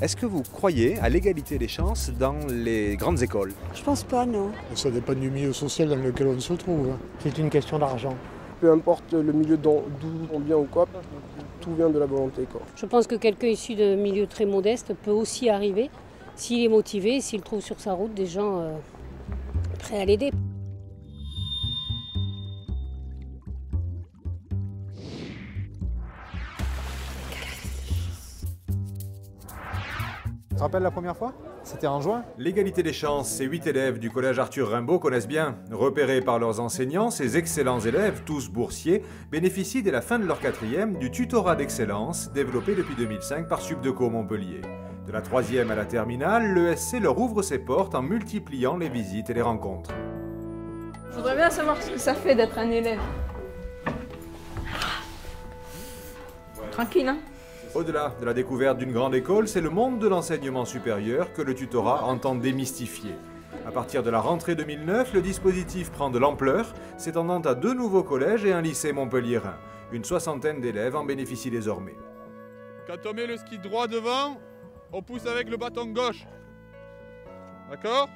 Est-ce que vous croyez à l'égalité des chances dans les grandes écoles? Je pense pas, non. Ça dépend du milieu social dans lequel on se trouve. C'est une question d'argent. Peu importe le milieu d'où on vient ou quoi, tout vient de la volonté, quoi. Je pense que quelqu'un issu de milieu très modeste peut aussi arriver, s'il est motivé, s'il trouve sur sa route des gens prêts à l'aider. Tu te rappelles la première fois? C'était en juin. L'égalité des chances, ces 8 élèves du collège Arthur Rimbaud connaissent bien. Repérés par leurs enseignants, ces excellents élèves, tous boursiers, bénéficient dès la fin de leur 4e du tutorat d'excellence développé depuis 2005 par Subdeco Montpellier. De la 3e à la terminale, l'ESC leur ouvre ses portes en multipliant les visites et les rencontres. Je voudrais bien savoir ce que ça fait d'être un élève. Tranquille, hein? Au-delà de la découverte d'une grande école, c'est le monde de l'enseignement supérieur que le tutorat entend démystifier. À partir de la rentrée 2009, le dispositif prend de l'ampleur, s'étendant à 2 nouveaux collèges et un lycée montpelliérain. Une 60aine d'élèves en bénéficient désormais. Quand on met le ski droit devant, on pousse avec le bâton gauche. D'accord?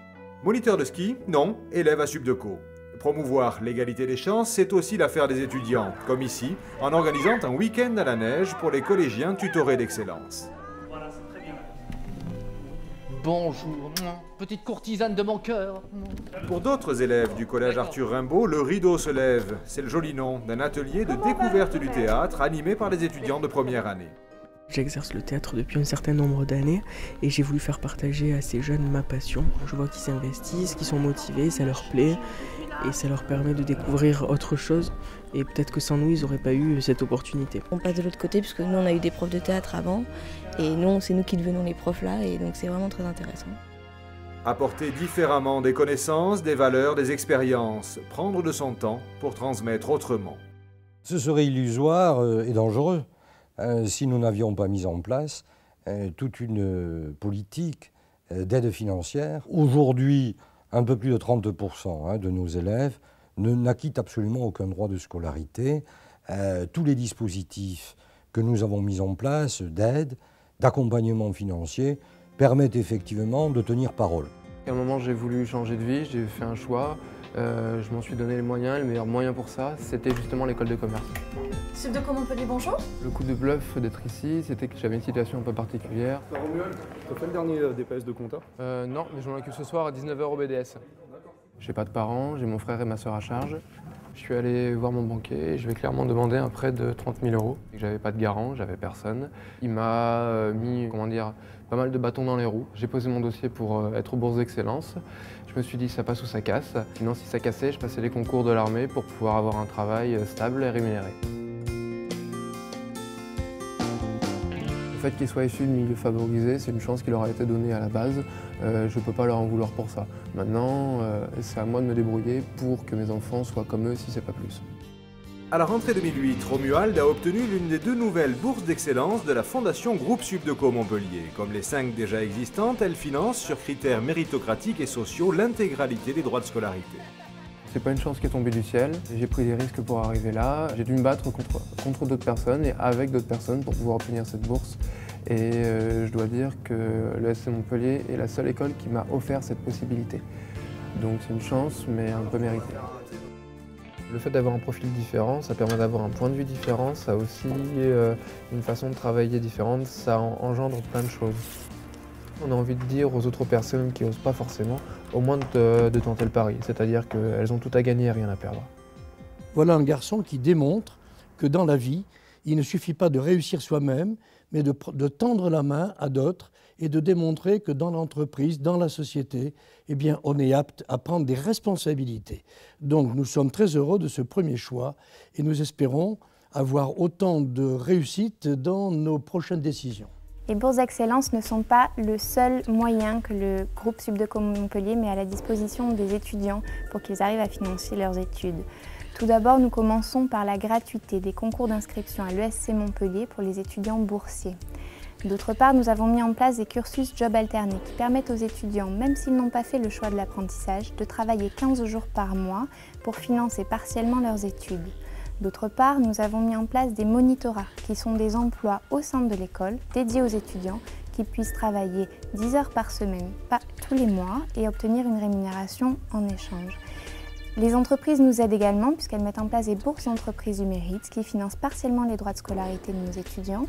Moniteur de ski? Non, élève à Subdeco. Promouvoir l'égalité des chances, c'est aussi l'affaire des étudiants, comme ici, en organisant un week-end à la neige pour les collégiens tutorés d'excellence. Bonjour, petite courtisane de mon cœur. Pour d'autres élèves du collège Arthur Rimbaud, le rideau se lève. C'est le joli nom d'un atelier de découverte du théâtre animé par les étudiants de première année. J'exerce le théâtre depuis un certain nombre d'années et j'ai voulu faire partager à ces jeunes ma passion. Je vois qu'ils s'investissent, qu'ils sont motivés, ça leur plaît et ça leur permet de découvrir autre chose. Et peut-être que sans nous, ils n'auraient pas eu cette opportunité. On passe de l'autre côté puisque nous, on a eu des profs de théâtre avant et nous, c'est nous qui devenons les profs là et donc c'est vraiment très intéressant. Apporter différemment des connaissances, des valeurs, des expériences, prendre de son temps pour transmettre autrement. Ce serait illusoire et dangereux. Si nous n'avions pas mis en place toute une politique d'aide financière. Aujourd'hui, un peu plus de 30% de nos élèves n'acquittent absolument aucun droit de scolarité. Tous les dispositifs que nous avons mis en place d'aide, d'accompagnement financier, permettent effectivement de tenir parole. À un moment, j'ai voulu changer de vie, j'ai fait un choix. Je m'en suis donné les moyens, le meilleur moyen pour ça, c'était justement l'école de commerce. Subdeco Montpellier, bonjour. Le coup de bluff d'être ici, c'était que j'avais une situation un peu particulière. Romuald, t'as fait le dernier DPS de compta? Non, mais je m'en occupe ce soir à 19h au BDS. J'ai pas de parents, j'ai mon frère et ma soeur à charge. Je suis allé voir mon banquier et je vais clairement demander un prêt de 30 000 €. J'avais pas de garant, j'avais personne. Il m'a mis, pas mal de bâtons dans les roues. J'ai posé mon dossier pour être aux bourses d'excellence. Je me suis dit ça passe ou ça casse. Sinon si ça cassait, je passais les concours de l'armée pour pouvoir avoir un travail stable et rémunéré. Le fait qu'ils soient issus de milieux favorisés, c'est une chance qui leur a été donnée à la base. Je ne peux pas leur en vouloir pour ça. Maintenant, c'est à moi de me débrouiller pour que mes enfants soient comme eux si c'est pas plus. À la rentrée 2008, Romuald a obtenu l'une des 2 nouvelles bourses d'excellence de la Fondation Groupe Subdeco Montpellier. Comme les 5 déjà existantes, elle finance sur critères méritocratiques et sociaux l'intégralité des droits de scolarité. C'est pas une chance qui est tombée du ciel. J'ai pris des risques pour arriver là. J'ai dû me battre contre d'autres personnes et avec d'autres personnes pour pouvoir obtenir cette bourse. Et je dois dire que l'ESC Montpellier est la seule école qui m'a offert cette possibilité. Donc c'est une chance, mais un peu méritée. Le fait d'avoir un profil différent, ça permet d'avoir un point de vue différent, ça a aussi une façon de travailler différente, ça engendre plein de choses. On a envie de dire aux autres personnes qui n'osent pas forcément, au moins de tenter le pari, c'est-à-dire qu'elles ont tout à gagner et rien à perdre. Voilà un garçon qui démontre que dans la vie, il ne suffit pas de réussir soi-même, mais de tendre la main à d'autres et de démontrer que dans l'entreprise, dans la société, eh bien, on est apte à prendre des responsabilités. Donc nous sommes très heureux de ce premier choix et nous espérons avoir autant de réussite dans nos prochaines décisions. Les bourses d'excellence ne sont pas le seul moyen que le groupe Subdeco Montpellier met à la disposition des étudiants pour qu'ils arrivent à financer leurs études. Tout d'abord, nous commençons par la gratuité des concours d'inscription à l'ESC Montpellier pour les étudiants boursiers. D'autre part, nous avons mis en place des cursus job alternés qui permettent aux étudiants, même s'ils n'ont pas fait le choix de l'apprentissage, de travailler 15 jours par mois pour financer partiellement leurs études. D'autre part, nous avons mis en place des monitorats qui sont des emplois au sein de l'école dédiés aux étudiants qui qu'ils puissent travailler 10 heures par semaine, pas tous les mois, et obtenir une rémunération en échange. Les entreprises nous aident également puisqu'elles mettent en place des bourses d'entreprise du mérite qui financent partiellement les droits de scolarité de nos étudiants.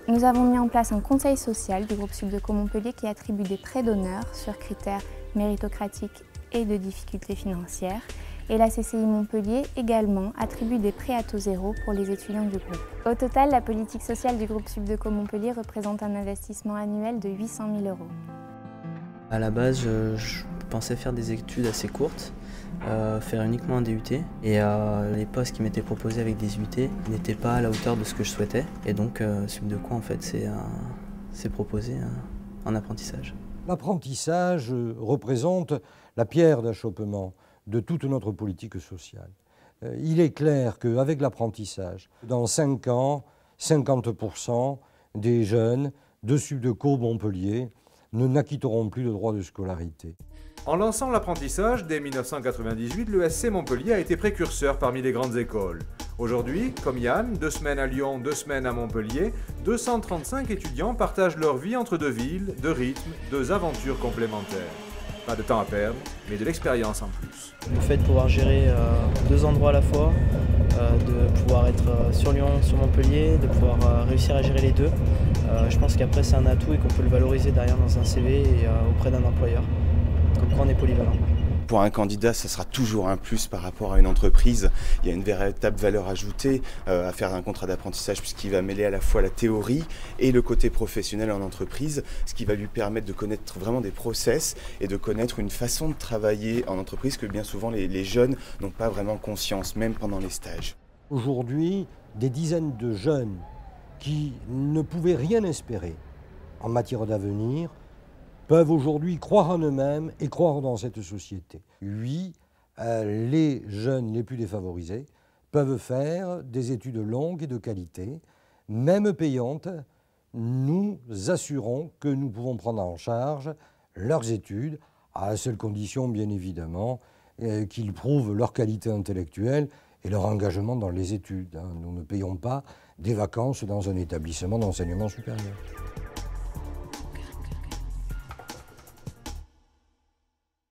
Nous avons mis en place un conseil social du groupe Subdeco Montpellier qui attribue des prêts d'honneur sur critères méritocratiques et de difficultés financières. Et la CCI Montpellier également attribue des prêts à taux zéro pour les étudiants du groupe. Au total, la politique sociale du groupe Subdeco Montpellier représente un investissement annuel de 800 000 €. À la base, je pensais faire des études assez courtes, faire uniquement un DUT. Et les postes qui m'étaient proposés avec des UT n'étaient pas à la hauteur de ce que je souhaitais. Et donc, Subdeco, en fait, c'est proposé un apprentissage. L'apprentissage représente la pierre d'achoppement de toute notre politique sociale. Il est clair qu'avec l'apprentissage, dans 5 ans, 50% des jeunes de Subdeco Montpellier n'acquitteront plus de droits de scolarité. En lançant l'apprentissage, dès 1998, l'ESC Montpellier a été précurseur parmi les grandes écoles. Aujourd'hui, comme Yann, 2 semaines à Lyon, 2 semaines à Montpellier, 235 étudiants partagent leur vie entre 2 villes, 2 rythmes, 2 aventures complémentaires. Pas de temps à perdre, mais de l'expérience en plus. Le fait de pouvoir gérer 2 endroits à la fois, de pouvoir être sur Lyon, sur Montpellier, de pouvoir réussir à gérer les deux, je pense qu'après c'est un atout et qu'on peut le valoriser derrière dans un CV et auprès d'un employeur. Comme quoi on est polyvalent. Pour un candidat, ça sera toujours un plus par rapport à une entreprise. Il y a une véritable valeur ajoutée à faire un contrat d'apprentissage puisqu'il va mêler à la fois la théorie et le côté professionnel en entreprise, ce qui va lui permettre de connaître vraiment des process et de connaître une façon de travailler en entreprise que bien souvent les jeunes n'ont pas vraiment conscience, même pendant les stages. Aujourd'hui, des dizaines de jeunes qui ne pouvaient rien espérer en matière d'avenir peuvent aujourd'hui croire en eux-mêmes et croire dans cette société. Oui, les jeunes les plus défavorisés peuvent faire des études longues et de qualité, même payantes. Nous assurons que nous pouvons prendre en charge leurs études, à la seule condition, bien évidemment, qu'ils prouvent leur qualité intellectuelle et leur engagement dans les études. Nous ne payons pas des vacances dans un établissement d'enseignement supérieur.